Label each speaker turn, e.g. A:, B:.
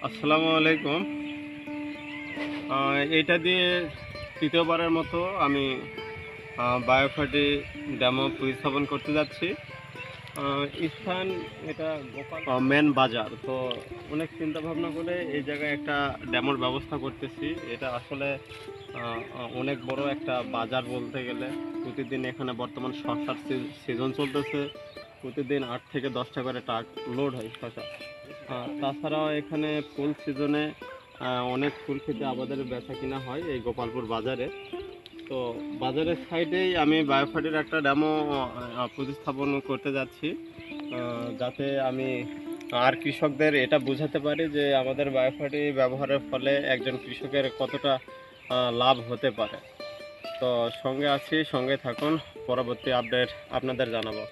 A: আসসালামু আলাইকুম। এটা দিয়ে তৃতীয়বারের মতো আমি বায়োফার্টি ডেমো প্রতিস্থাপন করতে যাচ্ছি। স্থান এটা গোপাল মেন বাজার। তো অনেক চিন্তা ভাবনা করে এই জায়গায় একটা ডেমোর ব্যবস্থা করতেছি। এটা আসলে অনেক বড় একটা বাজার বলতে গেলে। প্রতিদিন এখানে বর্তমান শসার সিজন চলতেছে। প্রতিদিন 8 থেকে 10টা করে ট্রাক লোড হয় শসা। তাছাড়াও এখানে ফুল সিজনে অনেক ফুল খেতে আমাদের বেচা কিনা হয় এই গোপালপুর বাজারে। তো বাজারের সাইডেই আমি বায়োফার্টির একটা ডেমো প্রতিস্থাপন করতে যাচ্ছি, যাতে আমি আর কৃষকদের এটা বোঝাতে পারি যে আমাদের বায়োফার্টি ব্যবহারের ফলে একজন কৃষকের কতটা লাভ হতে পারে। তো সঙ্গে আছি, সঙ্গে থাকুন, পরবর্তী আপডেট আপনাদের জানাবো।